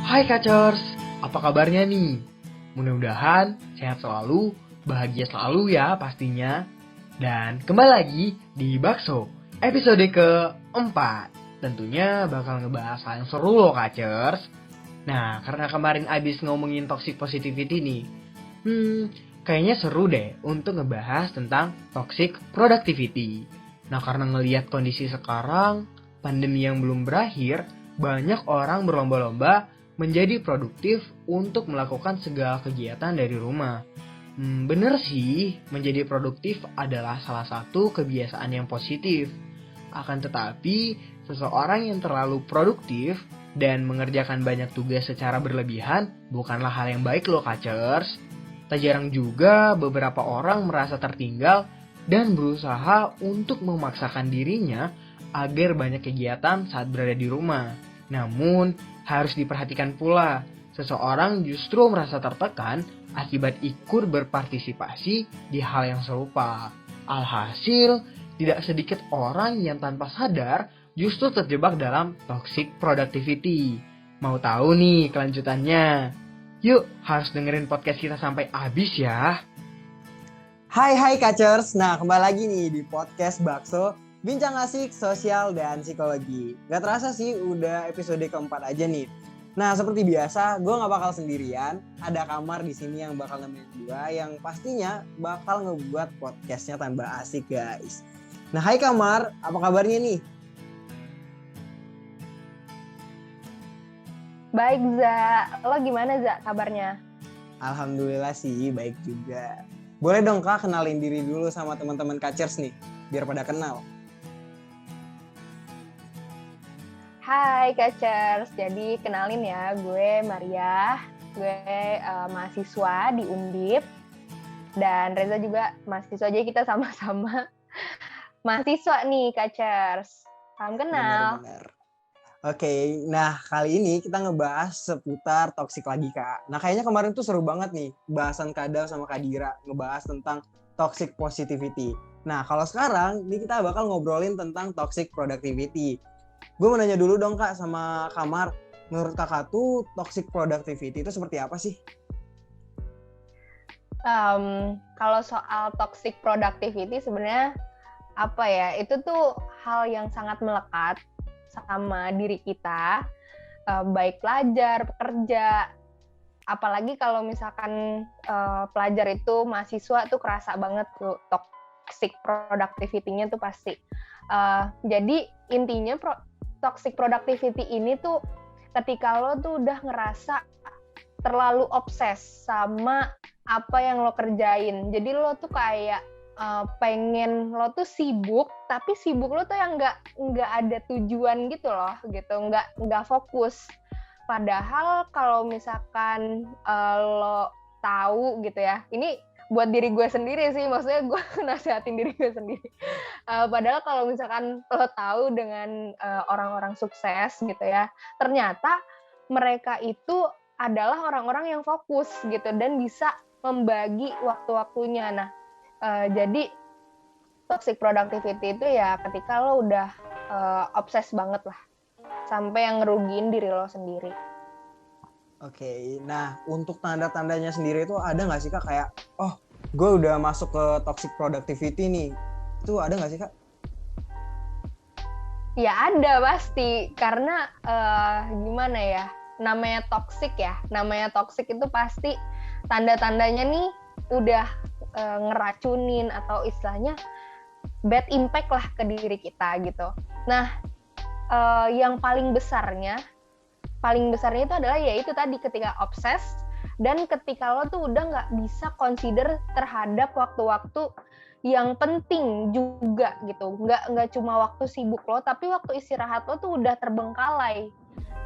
Hai Kacers, apa kabarnya nih? Mudah-mudahan sehat selalu, bahagia selalu ya pastinya. Dan kembali lagi di Bakso, episode keempat. Tentunya bakal ngebahas hal yang seru loh Kacers. Nah, karena kemarin abis ngomongin toxic positivity nih, kayaknya seru deh untuk ngebahas tentang toxic productivity. Nah, karena ngelihat kondisi sekarang, pandemi yang belum berakhir, banyak orang berlomba-lomba menjadi produktif untuk melakukan segala kegiatan dari rumah. Bener sih, menjadi produktif adalah salah satu kebiasaan yang positif. Akan tetapi, seseorang yang terlalu produktif dan mengerjakan banyak tugas secara berlebihan bukanlah hal yang baik loh Kacers. Tak jarang juga beberapa orang merasa tertinggal dan berusaha untuk memaksakan dirinya agar banyak kegiatan saat berada di rumah. Namun, harus diperhatikan pula, seseorang justru merasa tertekan akibat ikut berpartisipasi di hal yang serupa. Alhasil, tidak sedikit orang yang tanpa sadar justru terjebak dalam toxic productivity. Mau tahu nih kelanjutannya? Yuk, harus dengerin podcast kita sampai habis ya. Hai Kacers, nah kembali lagi nih di podcast Bakso, bincang asik, sosial, dan psikologi. Gak terasa sih udah episode keempat aja nih. Nah seperti biasa, gue gak bakal sendirian, ada Kamar di sini yang bakal nemenin gue, yang pastinya bakal ngebuat podcastnya tambah asik guys. Nah hai Kamar, apa kabarnya nih? Baik Za, lo gimana Za kabarnya? Alhamdulillah sih, baik juga. Boleh dong Kak kenalin diri dulu sama teman-teman Kacers nih, biar pada kenal. Hai Kacers, jadi kenalin ya, gue Maria, gue mahasiswa di Undip, dan Reza juga mahasiswa, jadi kita sama-sama mahasiswa nih Kacers. Salam kenal. Benar-benar. Oke, nah kali ini kita ngebahas seputar toxic lagi Kak. Nah kayaknya kemarin tuh seru banget nih bahasan Kadal sama Kadira ngebahas tentang toxic positivity. Nah kalau sekarang ini kita bakal ngobrolin tentang toxic productivity. Gue mau nanya dulu dong Kak sama Kamar, menurut Kakak tuh toxic productivity itu seperti apa sih? Kalau soal toxic productivity sebenarnya apa ya? Itu tuh hal yang sangat melekat sama diri kita, baik pelajar, pekerja, apalagi kalau misalkan pelajar itu mahasiswa tuh kerasa banget tuh toxic productivity-nya tuh pasti. Jadi intinya toxic productivity ini tuh ketika lo tuh udah ngerasa terlalu obses sama apa yang lo kerjain. Jadi lo tuh kayak pengen lo tuh sibuk, tapi sibuk lo tuh yang nggak ada tujuan gitu loh, gitu, nggak fokus. Padahal kalau misalkan lo tahu gitu ya, ini buat diri gue sendiri sih, maksudnya gue nasihatin diri gue sendiri. Padahal kalau misalkan lo tahu dengan orang-orang sukses gitu ya, ternyata mereka itu adalah orang-orang yang fokus gitu dan bisa membagi waktu-waktunya. Nah, jadi toxic productivity itu ya ketika lo udah obses banget lah sampai yang ngerugiin diri lo sendiri. Oke, nah untuk tanda-tandanya sendiri itu ada nggak sih Kak kayak, oh gue udah masuk ke toxic productivity nih, itu ada nggak sih Kak? Ya ada pasti, karena gimana ya, namanya toxic itu pasti tanda-tandanya nih udah ngeracunin atau istilahnya bad impact lah ke diri kita gitu. Nah, yang paling besarnya itu adalah yaitu tadi ketika obses dan ketika lo tuh udah nggak bisa consider terhadap waktu-waktu yang penting juga gitu. Nggak cuma waktu sibuk lo, tapi waktu istirahat lo tuh udah terbengkalai.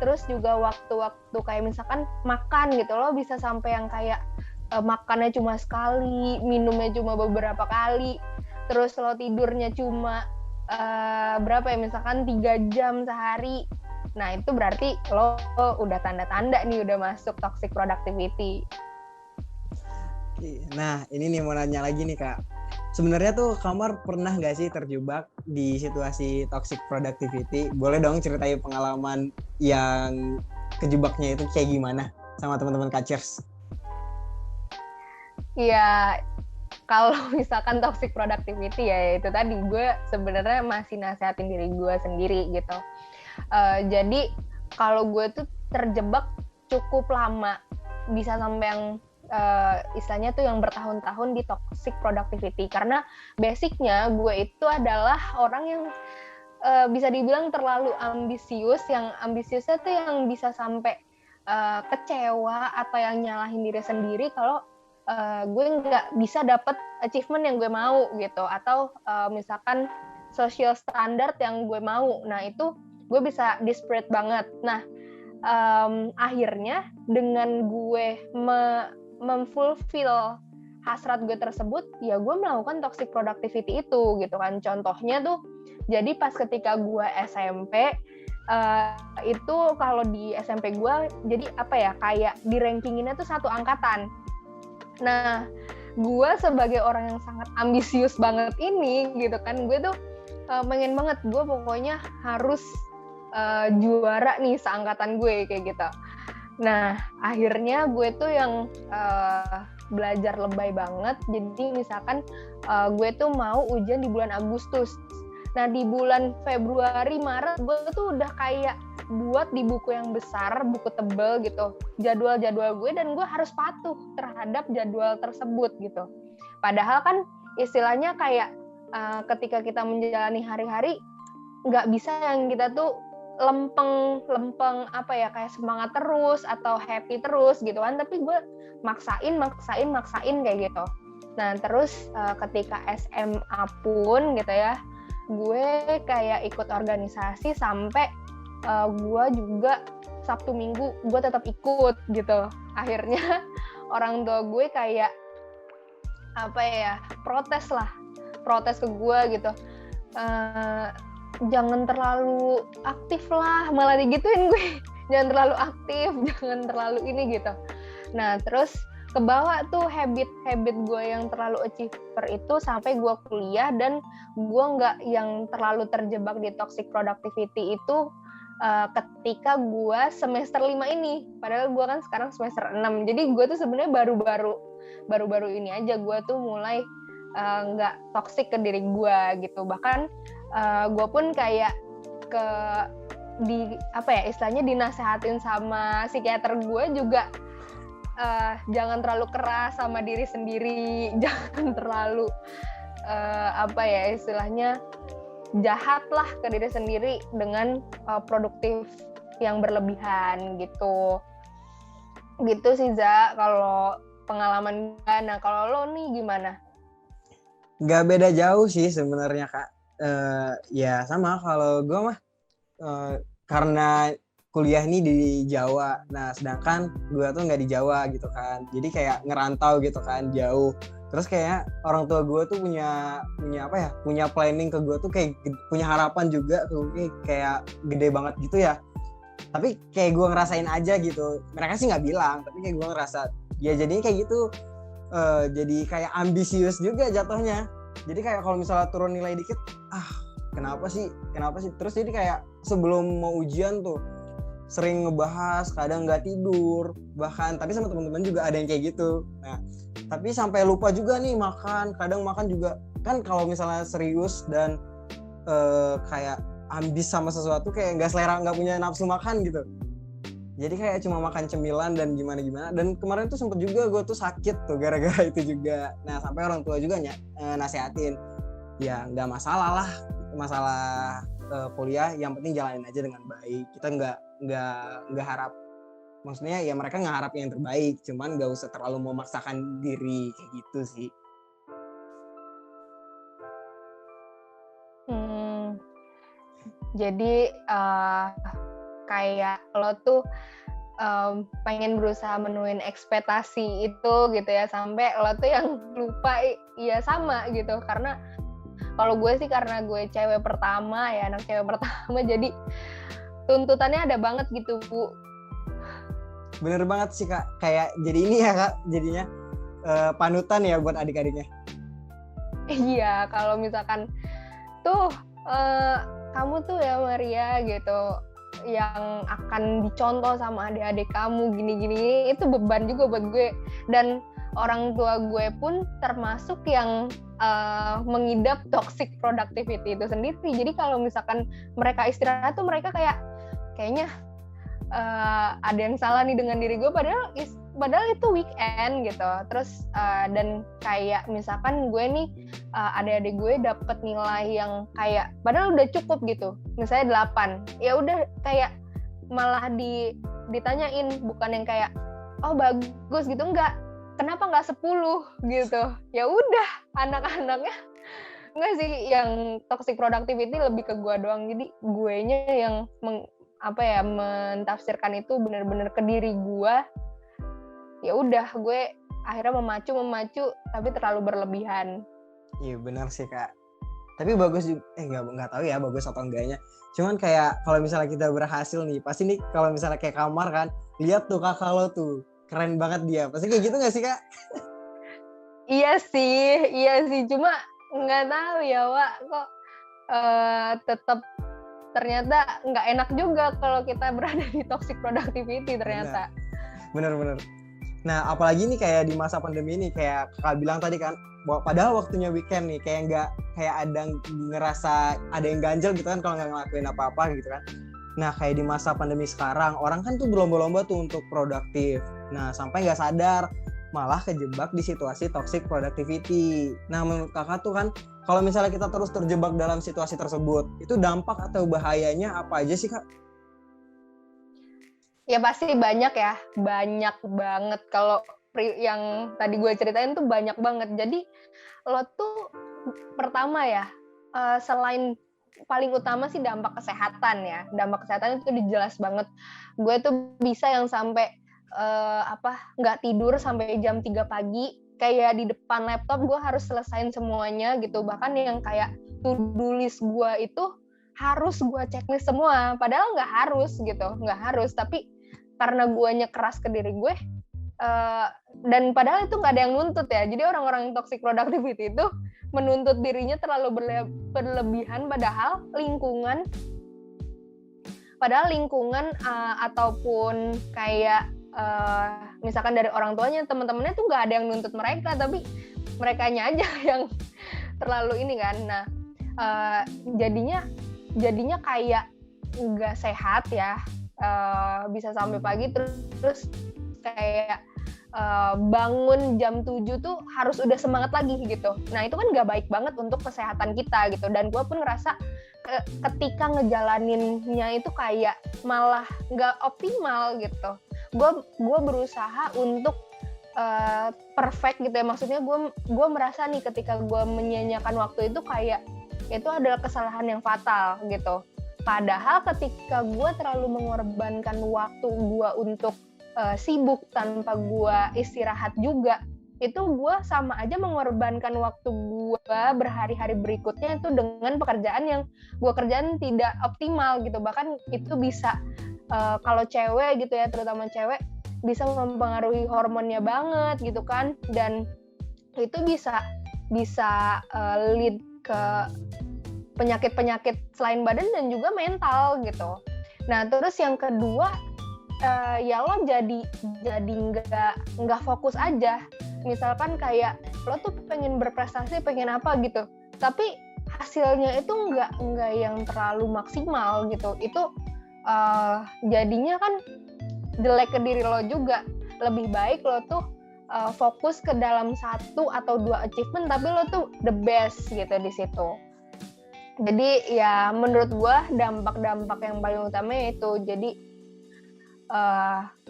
Terus juga waktu-waktu kayak misalkan makan gitu, lo bisa sampai yang kayak makannya cuma sekali, minumnya cuma beberapa kali, terus lo tidurnya cuma berapa ya, misalkan 3 jam sehari. Nah itu berarti lo udah tanda-tanda nih udah masuk toxic productivity. Nah ini nih mau nanya lagi nih Kak, sebenarnya tuh Kamar pernah nggak sih terjebak di situasi toxic productivity? Boleh dong ceritain pengalaman yang kejebaknya itu kayak gimana sama teman-teman Kacers? Ya, kalau misalkan toxic productivity ya itu tadi gue sebenarnya masih nasehatin diri gue sendiri gitu. Jadi kalau gue tuh terjebak cukup lama, bisa sampai yang istilahnya tuh yang bertahun-tahun di toxic productivity, karena basicnya gue itu adalah orang yang bisa dibilang terlalu ambisius, yang ambisiusnya tuh yang bisa sampai kecewa atau yang nyalahin diri sendiri kalau gue nggak bisa dapet achievement yang gue mau gitu, atau misalkan social standard yang gue mau. Nah itu gue bisa desperate banget. Nah akhirnya dengan gue memfulfill hasrat gue tersebut, ya gue melakukan toxic productivity itu gitu kan. Contohnya tuh, jadi pas ketika gue SMP, itu kalau di SMP gue jadi apa ya, kayak di rankinginnya tuh satu angkatan. Nah gue sebagai orang yang sangat ambisius banget ini gitu kan, gue tuh pengen banget gue pokoknya harus juara nih seangkatan gue kayak gitu. Nah akhirnya gue tuh yang belajar lebay banget. Jadi misalkan gue tuh mau ujian di bulan Agustus. Nah di bulan Februari, Maret gue tuh udah kayak buat di buku yang besar, buku tebel gitu, jadwal-jadwal gue, dan gue harus patuh terhadap jadwal tersebut gitu. Padahal kan istilahnya kayak ketika kita menjalani hari-hari, nggak bisa yang kita tuh lempeng apa ya, kayak semangat terus atau happy terus gitu kan, tapi gue maksain kayak gitu. Nah terus ketika SMA pun gitu ya, gue kayak ikut organisasi sampai gue juga Sabtu Minggu gue tetap ikut gitu. Akhirnya orang tua gue kayak apa ya, protes ke gue gitu, jangan terlalu aktif lah, malah digituin gue, jangan terlalu aktif, jangan terlalu ini gitu. Nah terus kebawa tuh habit gue yang terlalu achiever itu sampai gue kuliah, dan gue nggak yang terlalu terjebak di toxic productivity itu ketika gue semester 5 ini. Padahal gue kan sekarang semester 6, jadi gue tuh sebenarnya baru-baru ini aja gue tuh mulai nggak toxic ke diri gue gitu. Bahkan gue pun kayak apa ya istilahnya, dinasehatin sama psikiater gue juga, jangan terlalu keras sama diri sendiri, jangan terlalu apa ya istilahnya, jahat lah ke diri sendiri dengan produktif yang berlebihan gitu sih Za, kalau pengalaman gue. Nah kalau lo nih gimana? Nggak beda jauh sih sebenarnya Kak. Ya sama, kalau gue mah karena kuliah nih di Jawa, nah sedangkan gue tuh nggak di Jawa gitu kan, jadi kayak ngerantau gitu kan, jauh. Terus kayak orang tua gue tuh punya apa ya, punya planning ke gue tuh, kayak punya harapan juga tuh, kayak gede banget gitu ya. Tapi kayak gue ngerasain aja gitu, mereka sih nggak bilang, tapi kayak gue ngerasa ya jadinya kayak gitu. Jadi kayak ambisius juga jatuhnya. Jadi kayak kalau misalnya turun nilai dikit, kenapa sih, terus jadi kayak sebelum mau ujian tuh sering ngebahas, kadang nggak tidur bahkan, tapi sama teman-teman juga ada yang kayak gitu. Nah tapi sampai lupa juga nih makan, kadang makan juga kan kalau misalnya serius dan kayak ambis sama sesuatu, kayak nggak selera, nggak punya nafsu makan gitu, jadi kayak cuma makan cemilan dan gimana. Dan kemarin tuh sempet juga gue tuh sakit tuh gara-gara itu juga. Nah sampai orang tua juga nasehatin, ya nggak masalah lah, masalah kuliah yang penting jalanin aja dengan baik. Kita nggak harap, maksudnya ya mereka nggak harap yang terbaik, cuman nggak usah terlalu memaksakan diri kayak gitu sih. Jadi kayak lo tuh pengen berusaha menuhin ekspektasi itu gitu ya, sampai lo tuh yang lupa. Iya sama gitu, karena kalau gue sih karena gue cewek pertama ya, anak cewek pertama, jadi tuntutannya ada banget gitu Bu. Bener banget sih Kak, kayak jadi ini ya Kak, jadinya panutan ya buat adik-adiknya. Iya, kalau misalkan tuh kamu tuh ya Maria gitu, yang akan dicontoh sama adik-adik kamu gini-gini, itu beban juga buat gue. Dan orang tua gue pun termasuk yang mengidap toxic productivity itu sendiri. Jadi kalau misalkan mereka istirahat tuh mereka kayaknya ada yang salah nih dengan diri gue, padahal itu weekend gitu. Terus dan kayak misalkan gue nih adik-adik gue dapet nilai yang kayak padahal udah cukup gitu, misalnya 8, ya udah kayak malah ditanyain, bukan yang kayak oh bagus gitu, enggak, kenapa nggak 10 gitu. Ya udah, anak-anaknya enggak sih, yang toxic productivity lebih ke gue doang. Jadi guenya yang mentafsirkan itu benar-benar ke diri gue. Ya udah, gue akhirnya memacu tapi terlalu berlebihan. Iya benar sih Kak. Tapi bagus juga, nggak tahu ya bagus atau enggaknya. Cuman kayak kalau misalnya kita berhasil nih, pasti nih kalau misalnya kayak Kamar kan, lihat tuh kakak lo tuh, keren banget dia. Pasti kayak gitu nggak sih Kak? Iya sih. Cuma nggak tahu ya Wak, kok tetap ternyata nggak enak juga kalau kita berada di toxic productivity ternyata. Bener. Nah apalagi nih kayak di masa pandemi ini, kayak kakak bilang tadi kan, padahal waktunya weekend nih, kayak ada ngerasa ada yang ganjel gitu kan kalau nggak ngelakuin apa-apa gitu kan. Nah kayak di masa pandemi sekarang, orang kan tuh berlomba-lomba tuh untuk produktif. Nah sampai nggak sadar malah kejebak di situasi toxic productivity. Nah menurut kakak tuh kan, kalau misalnya kita terus terjebak dalam situasi tersebut, itu dampak atau bahayanya apa aja sih Kak? Ya pasti banyak banget. Kalau yang tadi gue ceritain tuh banyak banget. Jadi lo tuh pertama ya, selain paling utama sih dampak kesehatan ya. Dampak kesehatan itu jelas banget. Gue tuh bisa yang sampai nggak tidur sampai jam 3 pagi. Kayak di depan laptop gue harus selesain semuanya gitu. Bahkan yang kayak to-do list gue itu harus gue checklist semua. Padahal nggak harus. Tapi karena guanya keras ke diri gue, dan padahal itu nggak ada yang nuntut ya. Jadi orang-orang toxic productivity itu menuntut dirinya terlalu berlebihan, padahal lingkungan ataupun kayak misalkan dari orang tuanya, teman-temannya tuh nggak ada yang nuntut mereka, tapi merekanya aja yang terlalu ini kan. Nah jadinya kayak nggak sehat ya. Bisa sampai pagi terus kayak bangun jam 7 tuh harus udah semangat lagi gitu. Nah itu kan nggak baik banget untuk kesehatan kita gitu. Dan gue pun ngerasa ketika ngejalaninnya itu kayak malah nggak optimal gitu. Gue berusaha untuk perfect gitu ya. Maksudnya gue merasa nih ketika gue menyanyiakan waktu itu kayak itu adalah kesalahan yang fatal gitu. Padahal ketika gue terlalu mengorbankan waktu gue untuk sibuk tanpa gue istirahat juga, itu gue sama aja mengorbankan waktu gue berhari-hari berikutnya itu dengan pekerjaan yang gue kerjain tidak optimal gitu. Bahkan itu bisa kalau cewek gitu ya, terutama cewek, bisa mempengaruhi hormonnya banget gitu kan, dan itu bisa lead ke penyakit-penyakit selain badan dan juga mental gitu. Nah terus yang kedua, ya lo jadi nggak fokus aja. Misalkan kayak lo tuh pengen berprestasi, pengen apa gitu, tapi hasilnya itu nggak yang terlalu maksimal gitu. Itu jadinya kan jelek ke diri lo juga. Lebih baik lo tuh fokus ke dalam 1 atau 2 achievement, tapi lo tuh the best gitu di situ. Jadi ya menurut gue dampak-dampak yang paling utama itu jadi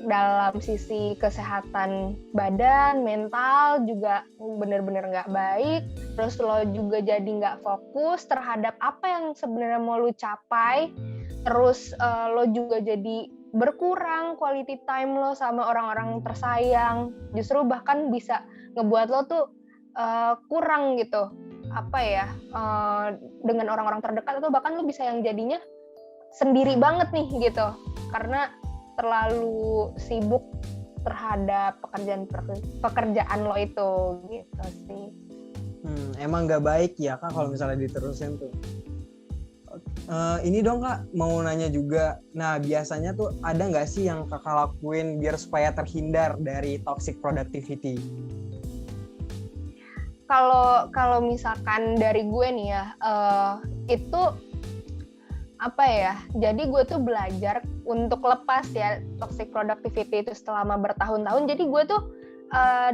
dalam sisi kesehatan badan, mental juga benar-benar nggak baik. Terus lo juga jadi nggak fokus terhadap apa yang sebenarnya mau lo capai. Terus lo juga jadi berkurang quality time lo sama orang-orang tersayang. Justru bahkan bisa ngebuat lo tuh kurang gitu. Dengan orang-orang terdekat, atau bahkan lo bisa yang jadinya sendiri banget nih gitu karena terlalu sibuk terhadap pekerjaan lo itu gitu sih. Emang nggak baik ya Kak kalau misalnya diterusin tuh. Ini dong Kak, mau nanya juga. Nah, biasanya tuh ada nggak sih yang Kakak lakuin biar supaya terhindar dari toxic productivity? Kalau misalkan dari gue nih ya, itu apa ya? Jadi gue tuh belajar untuk lepas ya toxic productivity itu selama bertahun-tahun. Jadi gue tuh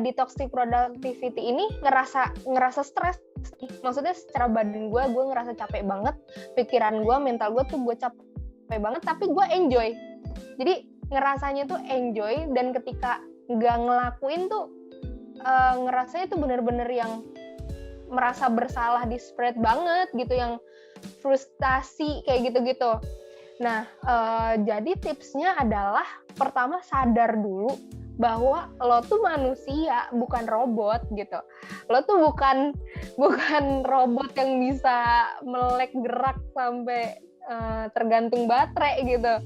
di toxic productivity ini ngerasa stres. Maksudnya secara badan gue ngerasa capek banget, pikiran gue, mental gue tuh gue capek banget, tapi gue enjoy. Jadi ngerasanya tuh enjoy, dan ketika nggak ngelakuin tuh ngerasanya tuh bener-bener yang merasa bersalah, desperate banget gitu, yang frustasi kayak gitu-gitu. Nah, jadi tipsnya adalah pertama sadar dulu bahwa lo tuh manusia, bukan robot gitu. Lo tuh bukan robot yang bisa melek gerak sampai tergantung baterai gitu.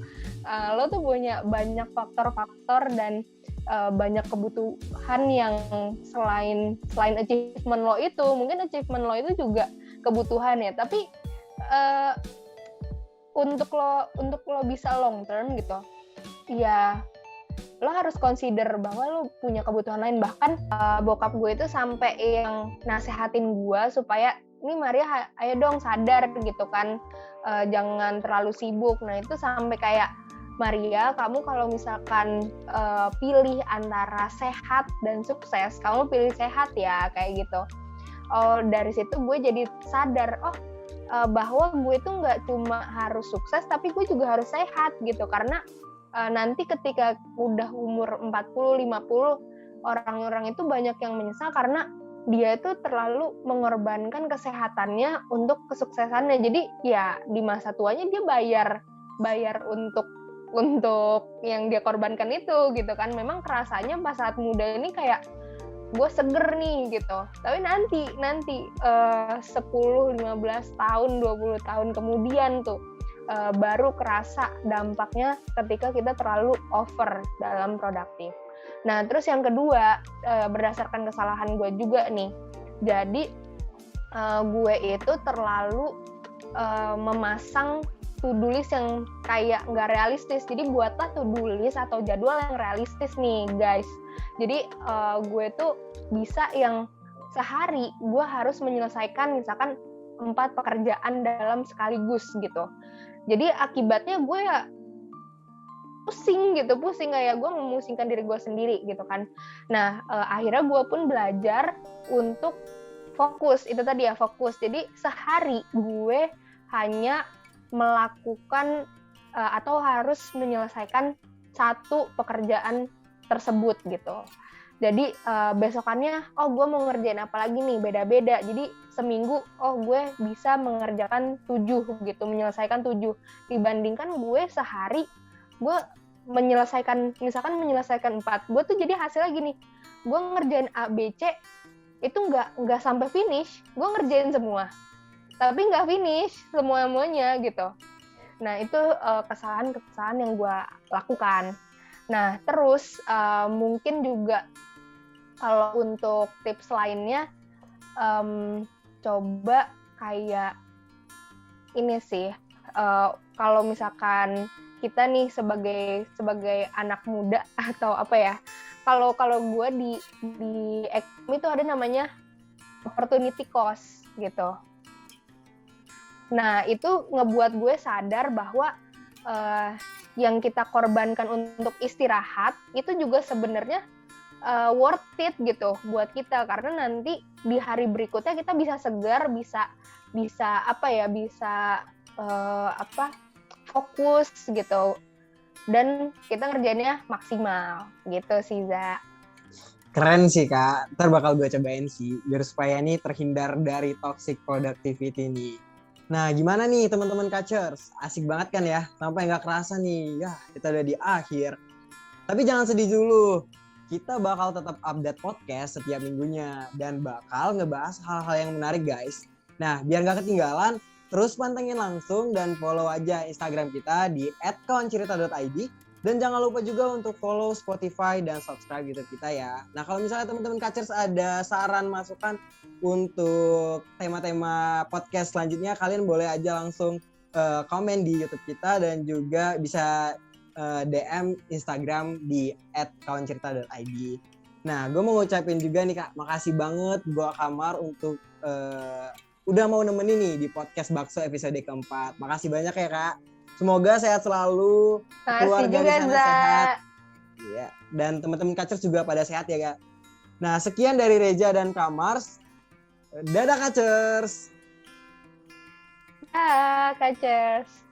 Lo tuh punya banyak faktor-faktor dan banyak kebutuhan yang selain achievement lo itu. Mungkin achievement lo itu juga kebutuhan ya, tapi untuk lo bisa long term gitu, ya lo harus consider bahwa lo punya kebutuhan lain. Bahkan bokap gue itu sampai yang nasehatin gue supaya, ini Maria ayo dong sadar gitu kan, jangan terlalu sibuk. Nah itu sampai kayak, Maria, kamu kalau misalkan pilih antara sehat dan sukses, kamu pilih sehat ya, kayak gitu. Dari situ gue jadi sadar, bahwa gue tuh nggak cuma harus sukses, tapi gue juga harus sehat gitu. Karena nanti ketika udah umur 40-50, orang-orang itu banyak yang menyesal karena dia itu terlalu mengorbankan kesehatannya untuk kesuksesannya. Jadi ya di masa tuanya dia bayar untuk yang dia korbankan itu gitu kan. Memang kerasanya pas saat muda ini kayak gue seger nih gitu, tapi nanti 10, 15 tahun, 20 tahun kemudian tuh baru kerasa dampaknya ketika kita terlalu over dalam produktif. Nah, terus yang kedua, berdasarkan kesalahan gue juga nih, jadi gue itu terlalu memasang to-do list yang kayak nggak realistis. Jadi buatlah to-do list atau jadwal yang realistis nih guys. Jadi gue tuh bisa yang sehari gue harus menyelesaikan misalkan 4 pekerjaan dalam sekaligus gitu. Jadi akibatnya gue ya pusing kayak gue memusingkan diri gue sendiri gitu kan. Nah akhirnya gue pun belajar untuk fokus, itu tadi ya, fokus. Jadi sehari gue hanya melakukan atau harus menyelesaikan 1 pekerjaan tersebut gitu. Jadi besokannya, gue mau ngerjain apa lagi nih, beda-beda. Jadi seminggu, gue bisa mengerjakan 7 gitu, menyelesaikan 7. Dibandingkan gue sehari, gue menyelesaikan 4. Gue tuh jadi hasilnya gini, gue ngerjain A, B, C, itu nggak sampai finish. Gue ngerjain semua, tapi nggak finish semuanya gitu. Nah itu kesalahan yang gue lakukan. Nah terus mungkin juga kalau untuk tips lainnya, coba kayak ini sih, kalau misalkan kita nih sebagai anak muda atau apa ya, kalau gue di ekonomi itu ada namanya opportunity cost gitu. Nah itu ngebuat gue sadar bahwa yang kita korbankan untuk istirahat itu juga sebenarnya worth it gitu buat kita, karena nanti di hari berikutnya kita bisa segar, bisa fokus gitu, dan kita ngerjainnya maksimal gitu sih, Za. Keren sih Kak, ntar bakal gue cobain sih biar supaya nih terhindar dari toxic productivity nih. Nah gimana nih teman-teman Kacers, asik banget kan ya, sampai nggak kerasa nih, ya kita udah di akhir. Tapi jangan sedih dulu, kita bakal tetap update podcast setiap minggunya dan bakal ngebahas hal-hal yang menarik guys. Nah biar nggak ketinggalan, terus pantengin langsung dan follow aja Instagram kita di @kawancerita.id. Dan jangan lupa juga untuk follow Spotify dan subscribe YouTube kita ya. Nah kalau misalnya teman-teman Kacers ada saran masukan untuk tema-tema podcast selanjutnya, kalian boleh aja langsung komen di YouTube kita dan juga bisa DM Instagram di @kawancerita.id. Nah, gue mau ngucapin juga nih Kak, makasih banget gua Kamar untuk udah mau nemenin nih di podcast Bakso episode keempat. Makasih banyak ya Kak. Semoga sehat selalu, Makasih keluarga juga, di sana Za. sehat. Iya, dan teman-teman Kacers juga pada sehat ya Kak. Nah, sekian dari Reja dan Kamars. Dadah Kacers. Kacers.